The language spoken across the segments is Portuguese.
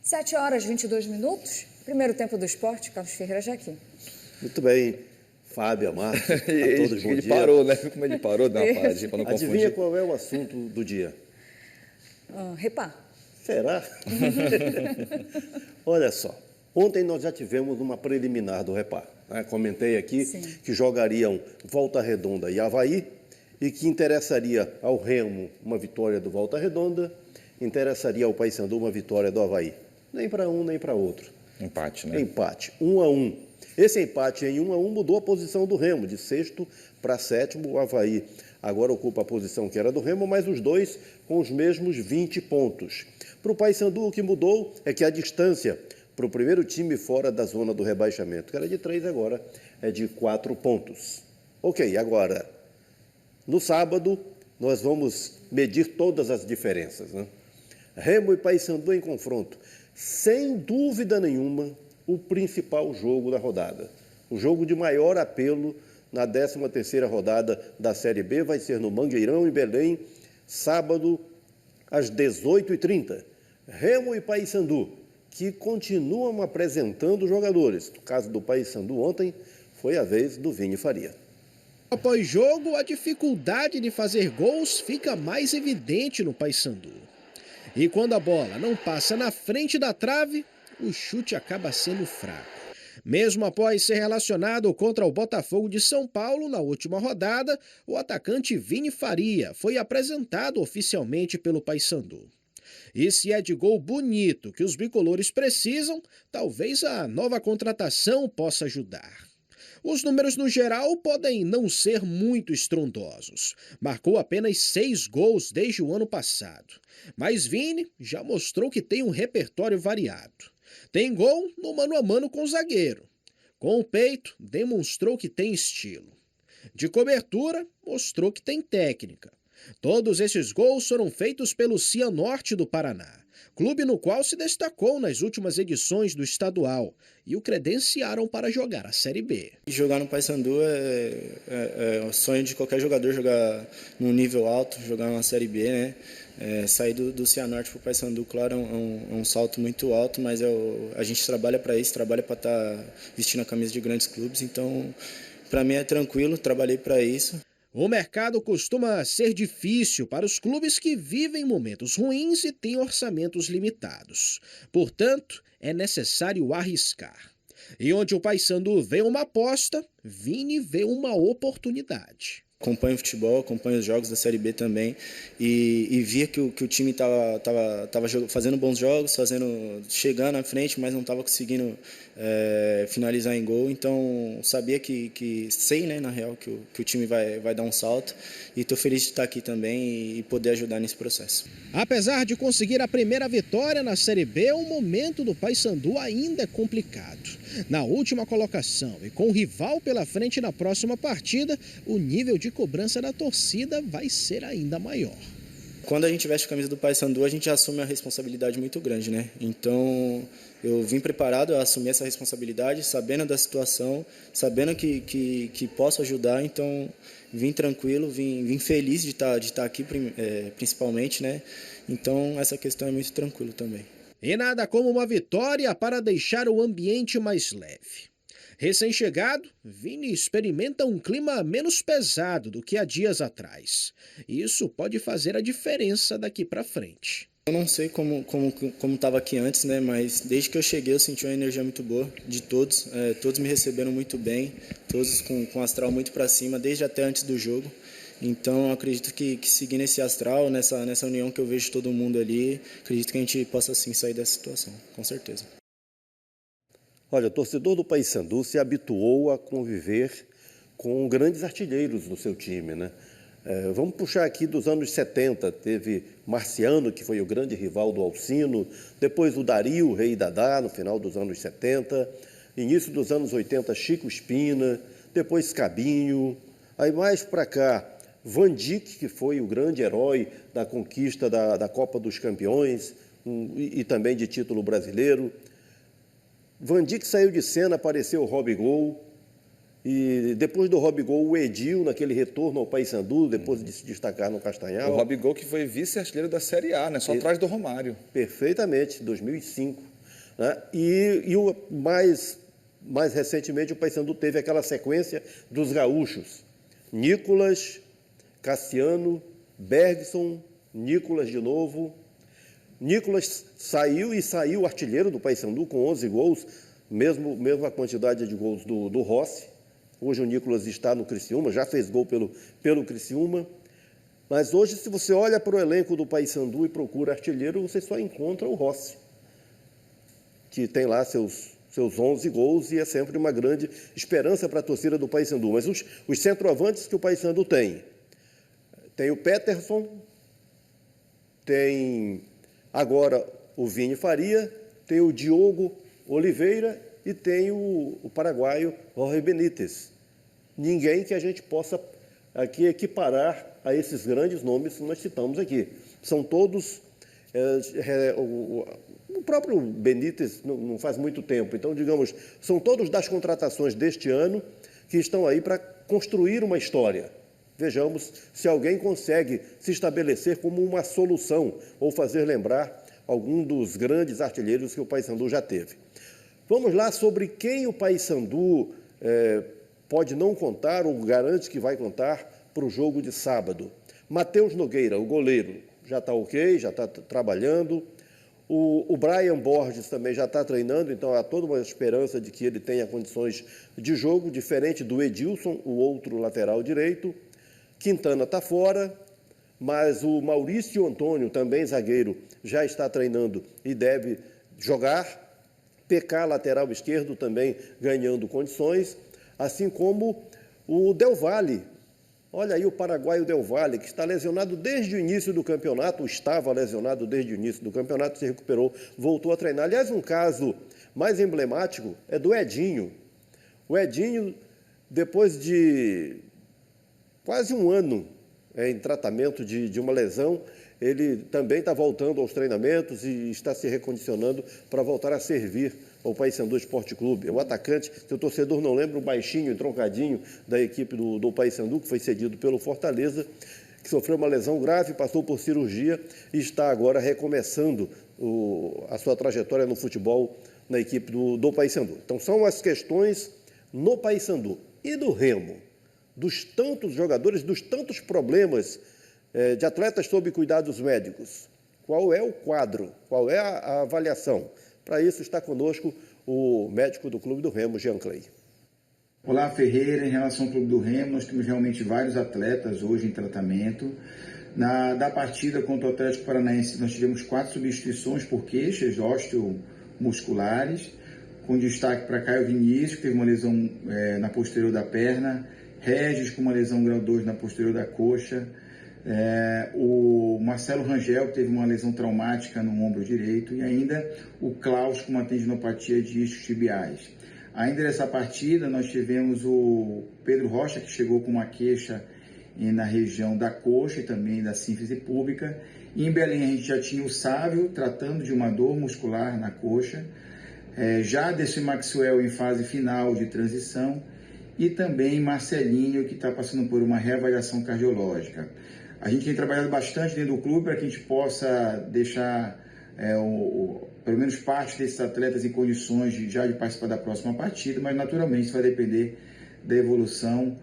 7h22. Primeiro tempo do esporte, Carlos Ferreira já aqui. Muito bem, Fábio, Amar, a todos bom ele dia. Parou, né? Como ele parou, dá uma paradinha para não confundir. Adivinha qual é o assunto do dia? Repá. Será? Olha só, ontem nós já tivemos uma preliminar do Repá. Né? Comentei aqui que jogariam Volta Redonda e Avaí e que interessaria ao Remo uma vitória do Volta Redonda, interessaria ao Paysandu uma vitória do Avaí. Nem para um, nem para outro. Empate, né? Empate, 1-1. Esse empate em 1-1 mudou a posição do Remo, de sexto para sétimo. O Avaí agora ocupa a posição que era do Remo, mas os dois com os mesmos 20 pontos. Para o Paysandu, o que mudou é que a distância para o primeiro time fora da zona do rebaixamento, que era de 3, agora é de 4 pontos. Ok, agora, no sábado, nós vamos medir todas as diferenças, né? Remo e Paysandu em confronto. Sem dúvida nenhuma, o principal jogo da rodada. O jogo de maior apelo na 13ª rodada da Série B vai ser no Mangueirão, em Belém, sábado, às 18h30. Remo e Paysandu, que continuam apresentando jogadores. No caso do Paysandu, ontem foi a vez do Vini Faria. Após jogo, a dificuldade de fazer gols fica mais evidente no Paysandu. E quando a bola não passa na frente da trave, o chute acaba sendo fraco. Mesmo após ser relacionado contra o Botafogo de São Paulo na última rodada, o atacante Vini Faria foi apresentado oficialmente pelo Paysandu. E se é de gol bonito que os bicolores precisam, talvez a nova contratação possa ajudar. Os números no geral podem não ser muito estrondosos. Marcou apenas 6 gols desde o ano passado. Mas Vini já mostrou que tem um repertório variado. Tem gol no mano a mano com o zagueiro. Com o peito, demonstrou que tem estilo. De cobertura, mostrou que tem técnica. Todos esses gols foram feitos pelo Cianorte do Paraná, clube no qual se destacou nas últimas edições do estadual, e o credenciaram para jogar a Série B. Jogar no Paysandu é o sonho de qualquer jogador, jogar num nível alto, jogar na Série B, né? Sair do Cianorte para o Paysandu, claro, é um salto muito alto, mas a gente trabalha para isso, trabalha para estar vestindo a camisa de grandes clubes, então para mim é tranquilo, trabalhei para isso. O mercado costuma ser difícil para os clubes que vivem momentos ruins e têm orçamentos limitados. Portanto, é necessário arriscar. E onde o Paysandu vê uma aposta, Vini vê uma oportunidade. Acompanho o futebol, acompanho os jogos da Série B também e via que o time estava fazendo bons jogos, chegando à frente, mas não estava conseguindo finalizar em gol. Então sabia sei, né, na real, que o time vai dar um salto e estou feliz de estar aqui também e poder ajudar nesse processo. Apesar de conseguir a primeira vitória na Série B, o momento do Paysandu ainda é complicado. Na última colocação e com o rival pela frente na próxima partida, o nível de cobrança da torcida vai ser ainda maior. Quando a gente veste a camisa do Paysandu, a gente assume uma responsabilidade muito grande, né? Então, eu vim preparado a assumir essa responsabilidade, sabendo da situação, sabendo que posso ajudar, então vim tranquilo, vim feliz de estar aqui, principalmente, né? Então, essa questão é muito tranquila também. E nada como uma vitória para deixar o ambiente mais leve. Recém-chegado, Vini experimenta um clima menos pesado do que há dias atrás. Isso pode fazer a diferença daqui para frente. Eu não sei como estava aqui antes, né? Mas desde que eu cheguei eu senti uma energia muito boa de todos. Todos me receberam muito bem, todos com astral muito para cima, desde até antes do jogo. Então, eu acredito que seguindo esse astral, nessa união que eu vejo todo mundo ali, acredito que a gente possa sim sair dessa situação, com certeza. Olha, o torcedor do Paysandu se habituou a conviver com grandes artilheiros no seu time, né? Vamos puxar aqui dos anos 70, teve Marciano, que foi o grande rival do Alcino, depois o Dario, o Rei Dadá, no final dos anos 70, início dos anos 80, Chico Espina, depois Cabinho, aí mais para cá, Van Dijk, que foi o grande herói da conquista da Copa dos Campeões e também de título brasileiro. Van Dijk saiu de cena, apareceu o Robigol, e depois do Robigol, o Edil, naquele retorno ao Paysandu, depois de se destacar no Castanhal. O Robigol que foi vice-artilheiro da Série A, né? Só atrás do Romário. Perfeitamente, 2005. né? E o mais recentemente o Paysandu teve aquela sequência dos gaúchos, Nicolas, Cassiano, Bergson, Nicolas de novo. Nicolas saiu artilheiro do Paysandu com 11 gols, mesmo a quantidade de gols do Rossi. Hoje o Nicolas está no Criciúma, já fez gol pelo Criciúma. Mas hoje, se você olha para o elenco do Paysandu e procura artilheiro, você só encontra o Rossi, que tem lá seus 11 gols e é sempre uma grande esperança para a torcida do Paysandu. Mas os centroavantes que o Paysandu tem o Peterson, tem agora o Vini Faria, tem o Diogo Oliveira e tem o paraguaio Jorge Benítez. Ninguém que a gente possa aqui equiparar a esses grandes nomes que nós citamos aqui. São todos... o próprio Benítez não faz muito tempo, então, digamos, são todos das contratações deste ano que estão aí para construir uma história. Vejamos se alguém consegue se estabelecer como uma solução ou fazer lembrar algum dos grandes artilheiros que o Paysandu já teve. Vamos lá sobre quem o Paysandu pode não contar ou garante que vai contar para o jogo de sábado. Matheus Nogueira, o goleiro, já está ok, já está trabalhando. O Brian Borges também já está treinando, então há toda uma esperança de que ele tenha condições de jogo, diferente do Edilson, o outro lateral direito. Quintana está fora, mas o Maurício Antônio, também zagueiro, já está treinando e deve jogar. PK, lateral esquerdo, também ganhando condições, assim como o Del Valle. Olha aí o paraguaio Del Valle, que está lesionado desde o início do campeonato, estava lesionado desde o início do campeonato, se recuperou, voltou a treinar. Aliás, um caso mais emblemático é do Edinho. O Edinho, depois de quase um ano em tratamento de uma lesão, ele também está voltando aos treinamentos e está se recondicionando para voltar a servir ao Paysandu Esporte Clube. É o atacante, se o torcedor não lembra, o baixinho, entroncadinho da equipe do Paysandu, que foi cedido pelo Fortaleza, que sofreu uma lesão grave, passou por cirurgia e está agora recomeçando a sua trajetória no futebol na equipe do Paysandu. Então, são as questões no Paysandu e do Remo, dos tantos jogadores, dos tantos problemas de atletas sob cuidados médicos. Qual é o quadro? Qual é a avaliação? Para isso está conosco o médico do Clube do Remo, Jean Clay. Olá, Ferreira. Em relação ao Clube do Remo, nós temos realmente vários atletas hoje em tratamento. Da partida contra o Atlético Paranaense, nós tivemos 4 substituições por queixas osteomusculares, com destaque para Caio Vinícius, que teve uma lesão na posterior da perna, Regis com uma lesão grau 2 na posterior da coxa, o Marcelo Rangel, que teve uma lesão traumática no ombro direito, e ainda o Klaus com uma tendinopatia de isquios tibiais. Ainda nessa partida, nós tivemos o Pedro Rocha, que chegou com uma queixa na região da coxa e também da sínfise pública. E em Belém, a gente já tinha o Sávio tratando de uma dor muscular na coxa, Jaderson e Maxwell em fase final de transição, e também Marcelinho, que está passando por uma reavaliação cardiológica. A gente tem trabalhado bastante dentro do clube para que a gente possa deixar pelo menos parte desses atletas em condições de participar da próxima partida, mas naturalmente isso vai depender da evolução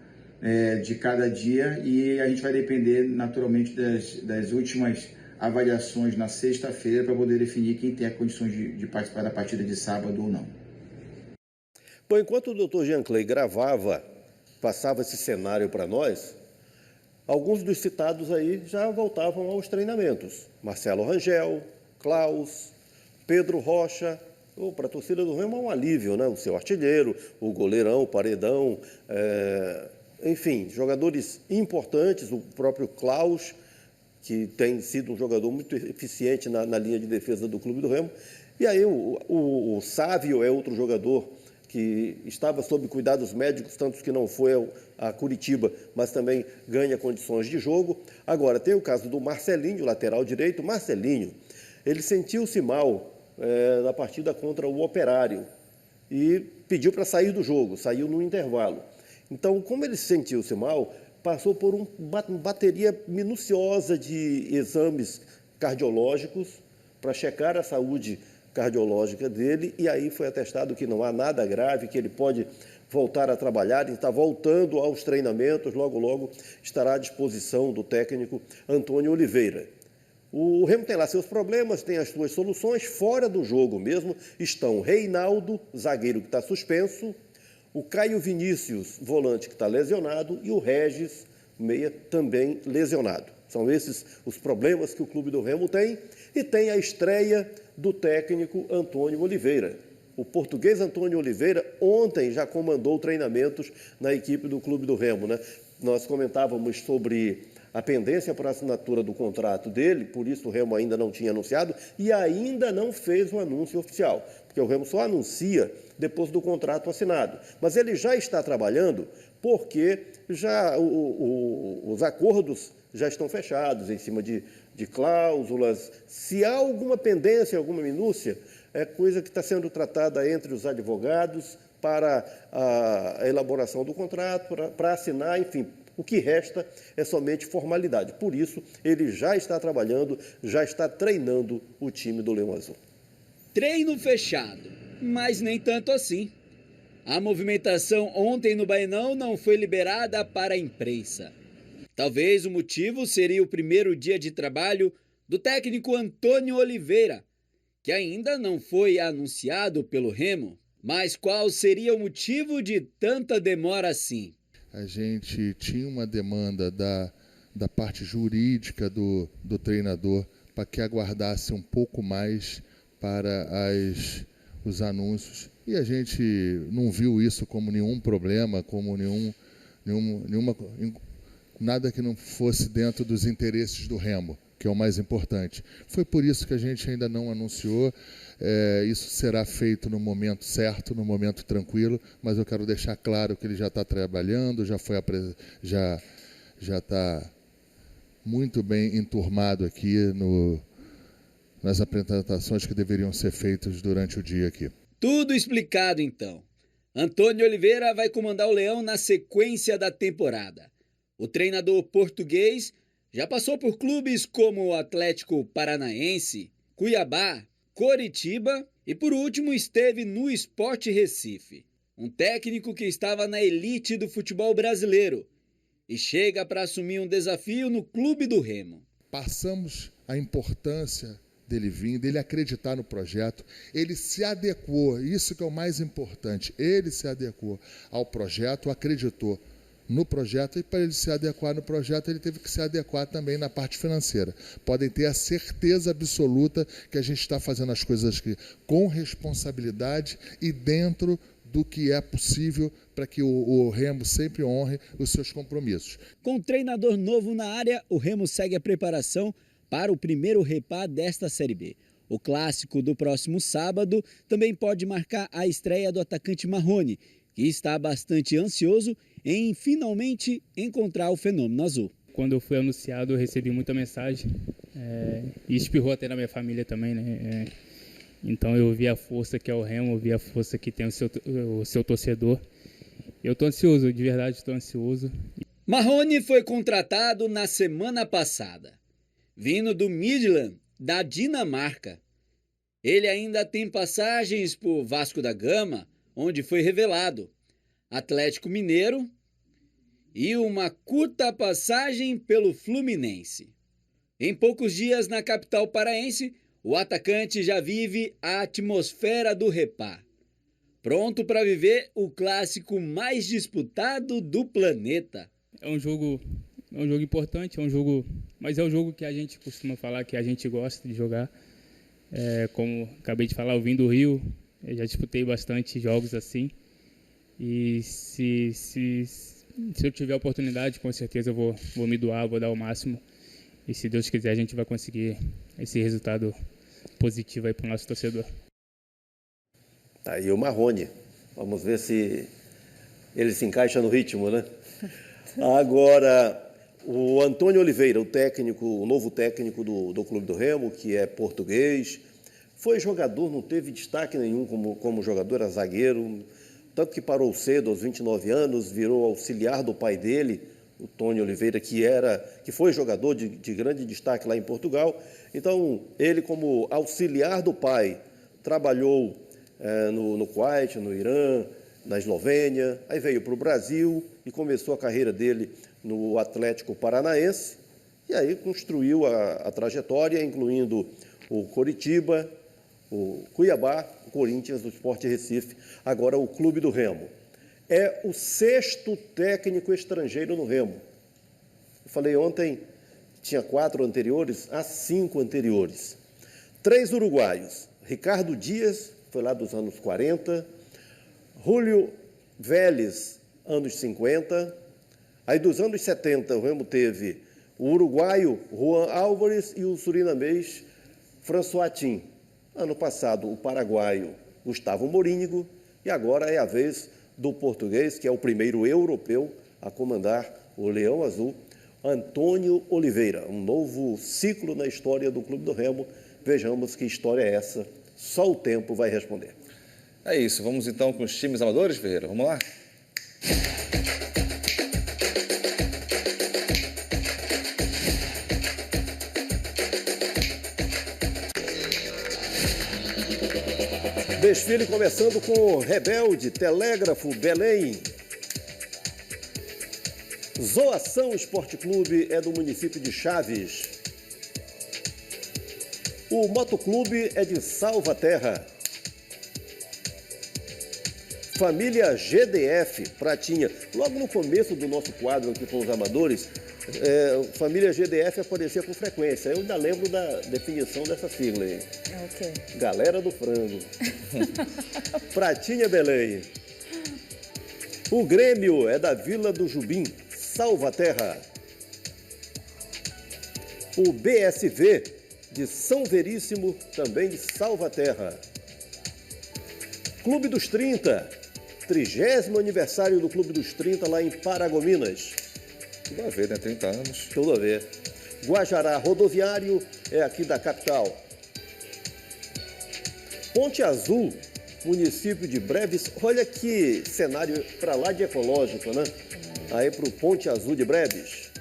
de cada dia e a gente vai depender naturalmente das últimas avaliações na sexta-feira para poder definir quem tem condições de participar da partida de sábado ou não. Bom, enquanto o Dr. Jean Clay passava esse cenário para nós, alguns dos citados aí já voltavam aos treinamentos. Marcelo Rangel, Klaus, Pedro Rocha. Para a torcida do Remo é um alívio, né? O seu artilheiro, o goleirão, o paredão, enfim, jogadores importantes, o próprio Klaus, que tem sido um jogador muito eficiente na linha de defesa do Clube do Remo. E aí o Sávio é outro jogador que estava sob cuidados médicos, tanto que não foi a Curitiba, mas também ganha condições de jogo. Agora, tem o caso do Marcelinho, lateral direito. Marcelinho, ele sentiu-se mal na partida contra o Operário e pediu para sair do jogo, saiu no intervalo. Então, como ele sentiu-se mal, passou por uma bateria minuciosa de exames cardiológicos para checar a saúde cardiológica dele, e aí foi atestado que não há nada grave, que ele pode voltar a trabalhar, ele está voltando aos treinamentos, logo, logo estará à disposição do técnico Antônio Oliveira. O Remo tem lá seus problemas, tem as suas soluções, fora do jogo mesmo estão o Reinaldo, zagueiro que está suspenso, o Caio Vinícius, volante que está lesionado, e o Regis, meia, também lesionado. São esses os problemas que o clube do Remo tem, e tem a estreia do técnico Antônio Oliveira. O português Antônio Oliveira ontem já comandou treinamentos na equipe do clube do Remo, né? Nós comentávamos sobre a pendência para a assinatura do contrato dele, por isso o Remo ainda não tinha anunciado e ainda não fez o anúncio oficial, porque o Remo só anuncia depois do contrato assinado. Mas ele já está trabalhando porque já os acordos já estão fechados em cima de cláusulas. Se há alguma pendência, alguma minúcia, é coisa que está sendo tratada entre os advogados para a elaboração do contrato, para assinar, enfim. O que resta é somente formalidade. Por isso, ele já está trabalhando, já está treinando o time do Leão Azul. Treino fechado, mas nem tanto assim. A movimentação ontem no Baenão não foi liberada para a imprensa. Talvez o motivo seria o primeiro dia de trabalho do técnico Antônio Oliveira, que ainda não foi anunciado pelo Remo. Mas qual seria o motivo de tanta demora assim? A gente tinha uma demanda da parte jurídica do treinador para que aguardasse um pouco mais para os anúncios. E a gente não viu isso como nenhum problema, como nada que não fosse dentro dos interesses do Remo, que é o mais importante. Foi por isso que a gente ainda não anunciou. Isso será feito no momento certo, no momento tranquilo, mas eu quero deixar claro que ele já está trabalhando, já está muito bem enturmado aqui nas apresentações que deveriam ser feitas durante o dia aqui. Tudo explicado então. Antônio Oliveira vai comandar o Leão na sequência da temporada. O treinador português já passou por clubes como o Atlético Paranaense, Cuiabá, Coritiba e, por último, esteve no Sport Recife. Um técnico que estava na elite do futebol brasileiro e chega para assumir um desafio no clube do Remo. Passamos a importância dele vir, dele acreditar no projeto. Ele se adequou, isso que é o mais importante, ele se adequou ao projeto, acreditou no projeto, e para ele se adequar no projeto, ele teve que se adequar também na parte financeira. Podem ter a certeza absoluta que a gente está fazendo as coisas aqui com responsabilidade e dentro do que é possível para que o Remo sempre honre os seus compromissos. Com um treinador novo na área, o Remo segue a preparação para o primeiro repá desta Série B. O clássico do próximo sábado também pode marcar a estreia do atacante Marrone, que está bastante ansioso em finalmente encontrar o fenômeno azul. Quando eu fui anunciado, eu recebi muita mensagem e espirrou até na minha família também, né? Então eu vi a força que é o Remo, eu vi a força que tem o seu torcedor. Eu estou ansioso, de verdade estou ansioso. Marrone foi contratado na semana passada, vindo do Midland, da Dinamarca. Ele ainda tem passagens por Vasco da Gama, onde foi revelado, Atlético Mineiro e uma curta passagem pelo Fluminense. Em poucos dias na capital paraense, o atacante já vive a atmosfera do repá, pronto para viver o clássico mais disputado do planeta. É um jogo importante, mas é um jogo que a gente costuma falar que a gente gosta de jogar. Como acabei de falar, eu vim do Rio, eu já disputei bastante jogos assim. E se eu tiver a oportunidade, com certeza eu vou me doar, vou dar o máximo. E se Deus quiser, a gente vai conseguir esse resultado positivo aí para o nosso torcedor. Aí o Marrone. Vamos ver se ele se encaixa no ritmo, né? Agora, o Antônio Oliveira, o novo técnico do Clube do Remo, que é português, foi jogador, não teve destaque nenhum como jogador, era zagueiro, tanto que parou cedo, aos 29 anos, virou auxiliar do pai dele, o Tony Oliveira, que foi jogador de grande destaque lá em Portugal. Então, ele, como auxiliar do pai, trabalhou no Kuwait, no Irã, na Eslovênia, aí veio para o Brasil e começou a carreira dele no Atlético Paranaense, e aí construiu a trajetória, incluindo o Coritiba, o Cuiabá, o Corinthians, o Sport Recife, agora o Clube do Remo. É o 6º técnico estrangeiro no Remo. Eu falei ontem, tinha 4 anteriores, há 5 anteriores. 3 uruguaios, Ricardo Dias, foi lá dos anos 40, Júlio Vélez, anos 50, aí dos anos 70 o Remo teve o uruguaio Juan Álvares e o surinamês François Tim. Ano passado o paraguaio Gustavo Morínigo e agora é a vez do português, que é o primeiro europeu a comandar o Leão Azul, Antônio Oliveira. Um novo ciclo na história do Clube do Remo. Vejamos que história é essa. Só o tempo vai responder. É isso. Vamos então com os times amadores, Ferreira? Vamos lá? Desfile começando com Rebelde, Telégrafo, Belém. Zoação Esporte Clube é do município de Chaves. O Motoclube é de Salvaterra. Família GDF, Pratinha. Logo no começo do nosso quadro aqui com os amadores, família GDF aparecia com frequência. Eu ainda lembro da definição dessa sigla aí. Ok. Galera do frango. Pratinha, Belém. O Grêmio é da Vila do Jubim, Salvaterra. O BSV de São Veríssimo, também de Salvaterra. Clube dos 30, 30º aniversário do Clube dos 30 lá em Paragominas. Tudo a ver, né? 30 anos. Tudo a ver. Guajará Rodoviário é aqui da capital. Ponte Azul, município de Breves. Olha que cenário para lá de ecológico, né? Aí para o Ponte Azul de Breves.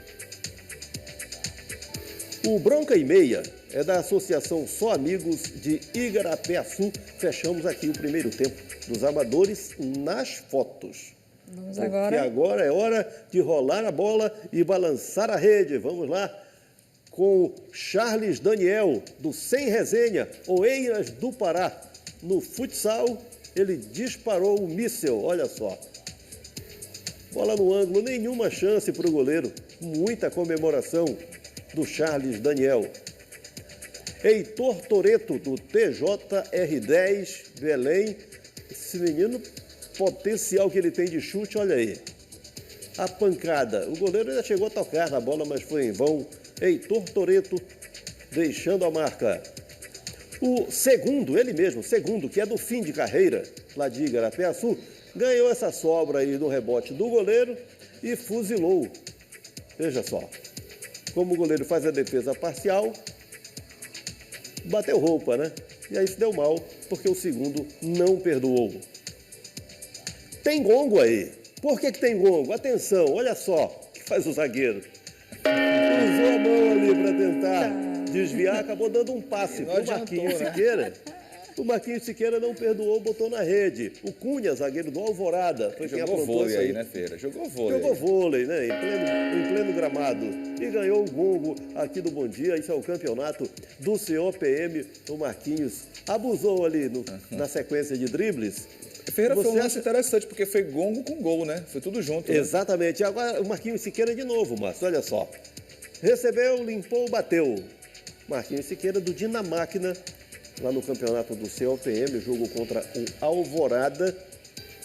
O Bronca e Meia é da Associação Só Amigos de Igarapé-Açu. Fechamos aqui o primeiro tempo dos amadores nas fotos. Vamos Porque agora. agora é hora de rolar a bola e balançar a rede. Vamos lá com Charles Daniel, do Sem Resenha, Oeiras do Pará. No futsal, ele disparou o míssel, olha só. Bola no ângulo, nenhuma chance para o goleiro. Muita comemoração do Charles Daniel. Heitor Toreto, do TJR10, Belém. Esse menino, potencial que ele tem de chute, olha aí. A pancada. O goleiro ainda chegou a tocar na bola, mas foi em vão. Heitor Toreto deixando a marca. O segundo, ele mesmo, segundo, que é do fim de carreira, lá de Igarapé-Açu, ganhou essa sobra aí no rebote do goleiro e fuzilou. Veja só. Como o goleiro faz a defesa parcial, bateu roupa, né? E aí se deu mal, porque o segundo não perdoou. Tem gongo aí. Por que tem gongo? Atenção, olha só o que faz o zagueiro. Usou a mão ali para tentar desviar, acabou dando um passe para o Marquinhos Siqueira. O Marquinhos Siqueira não perdoou, botou na rede. O Cunha, zagueiro do Alvorada, foi quem Jogou aprontou vôlei isso aí, né, Feira? Jogou vôlei. Jogou vôlei, né? Em pleno gramado. E ganhou o gongo aqui do Bom Dia. Isso é o campeonato do COPM. O Marquinhos abusou ali na sequência de dribles. Ferreira foi um lance interessante, porque foi gongo com gol, né? Foi tudo junto. Exatamente. Agora o Marquinhos Siqueira de novo, Márcio. Olha só. Recebeu, limpou, bateu. Marquinhos Siqueira do Dinamáquina, lá no campeonato do COPM, jogo contra o Alvorada.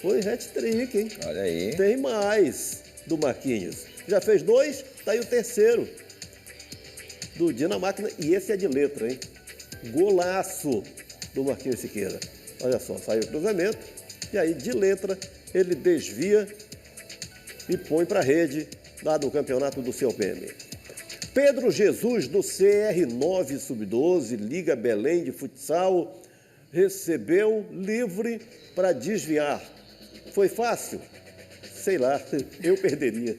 Foi hat-trick, hein? Olha aí. Tem mais do Marquinhos. Já fez 2, tá aí o terceiro do Dinamáquina. E esse é de letra, hein? Golaço do Marquinhos Siqueira. Olha só, saiu o cruzamento. E aí, de letra, ele desvia e põe para a rede lá do campeonato do COPM. Pedro Jesus, do CR9 Sub-12, Liga Belém de Futsal, recebeu livre para desviar. Foi fácil? Sei lá, eu perderia.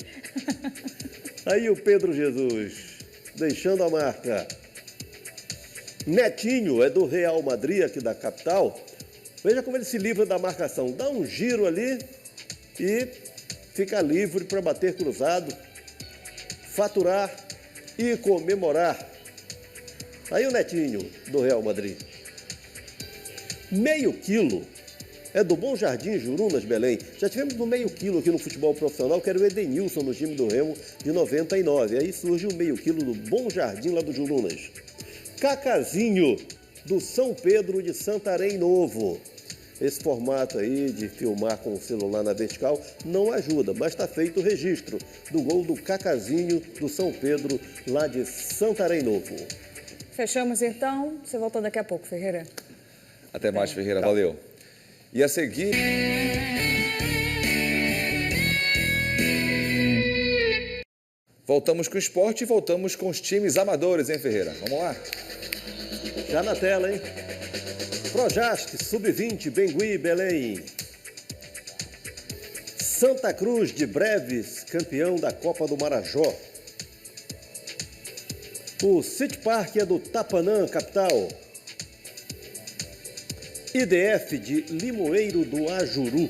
Aí o Pedro Jesus, deixando a marca. Netinho é do Real Madrid, aqui da capital. Veja como ele se livra da marcação. Dá um giro ali e fica livre para bater cruzado, faturar e comemorar. Aí o Netinho, do Real Madrid. Meio quilo é do Bom Jardim Jurunas, Belém. Já tivemos no meio quilo aqui no futebol profissional, que era o Edenilson no time do Remo de 99. Aí surge o meio quilo do Bom Jardim lá do Jurunas. Cacazinho, do São Pedro de Santarém Novo. Esse formato aí de filmar com o celular na vertical não ajuda, mas está feito o registro do gol do Cacazinho do São Pedro, lá de Santarém Novo. Fechamos então. Você volta daqui a pouco, Ferreira. Até mais, Ferreira. Valeu. E a seguir... Voltamos com o esporte e voltamos com os times amadores, hein, Ferreira? Vamos lá? Já na tela, hein? Projask, Sub-20, Bengui, Belém. Santa Cruz de Breves, campeão da Copa do Marajó. O City Park é do Tapanã, capital. IDF de Limoeiro do Ajuru.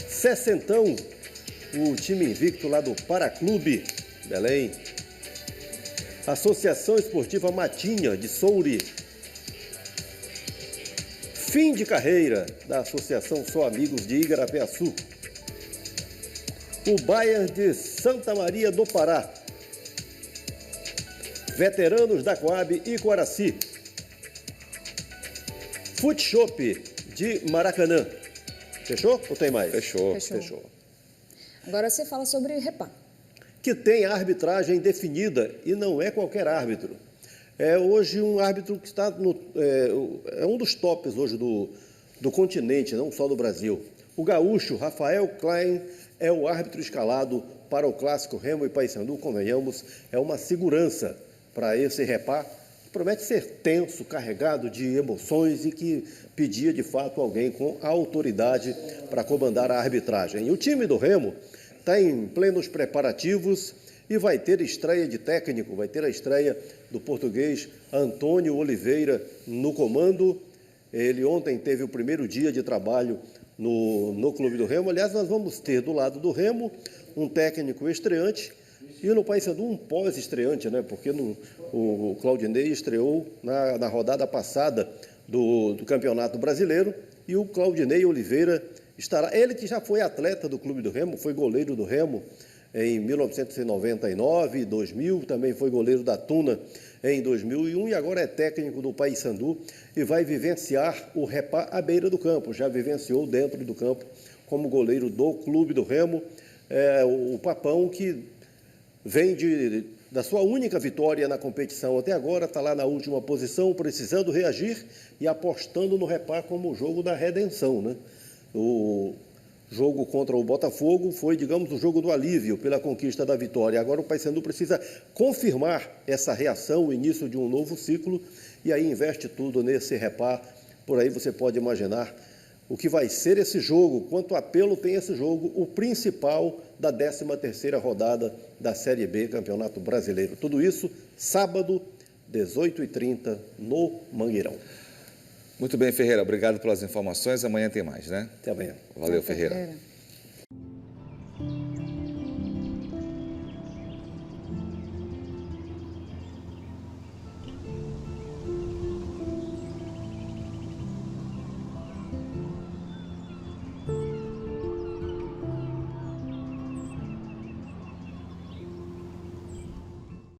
Sessentão, o time invicto lá do Paraclube, Belém. Associação Esportiva Matinha, de Souri. Fim de carreira da Associação Só Amigos de Igarapeaçu. O Bayern de Santa Maria do Pará. Veteranos da Coab e Coraci. Foot Shop de Maracanã. Fechou ou tem mais? Fechou. Agora você fala sobre Repá. Que tem arbitragem definida e não é qualquer árbitro. É hoje um árbitro que está é um dos tops hoje do continente, não só do Brasil. O gaúcho Rafael Klein é o árbitro escalado para o clássico Remo e Paysandu, convenhamos, é uma segurança para esse Repá. Promete ser tenso, carregado de emoções e que pedia, de fato, alguém com autoridade para comandar a arbitragem. E o time do Remo está em plenos preparativos e vai ter estreia de técnico, vai ter a estreia do português Antônio Oliveira no comando. Ele ontem teve o primeiro dia de trabalho no Clube do Remo. Aliás, nós vamos ter do lado do Remo um técnico estreante e no Paysandu um pós-estreante, né? Porque o Claudinei estreou na rodada passada do Campeonato Brasileiro e o Claudinei Oliveira estará. Ele que já foi atleta do Clube do Remo, foi goleiro do Remo em 1999, 2000, também foi goleiro da Tuna em 2001 e agora é técnico do Paysandu e vai vivenciar o Repá à beira do campo. Já vivenciou dentro do campo como goleiro do Clube do Remo. O Papão, que vem da sua única vitória na competição até agora, está lá na última posição, precisando reagir e apostando no Repá como o jogo da redenção, né? O jogo contra o Botafogo foi, digamos, o jogo do alívio pela conquista da vitória. Agora o Paysandu precisa confirmar essa reação, o início de um novo ciclo, e aí investe tudo nesse Repá. Por aí você pode imaginar o que vai ser esse jogo, quanto apelo tem esse jogo, o principal da 13ª rodada da Série B, Campeonato Brasileiro. Tudo isso, sábado, 18h30, no Mangueirão. Muito bem, Ferreira. Obrigado pelas informações. Amanhã tem mais, né? Até amanhã. Valeu, Ferreira. Ferreira.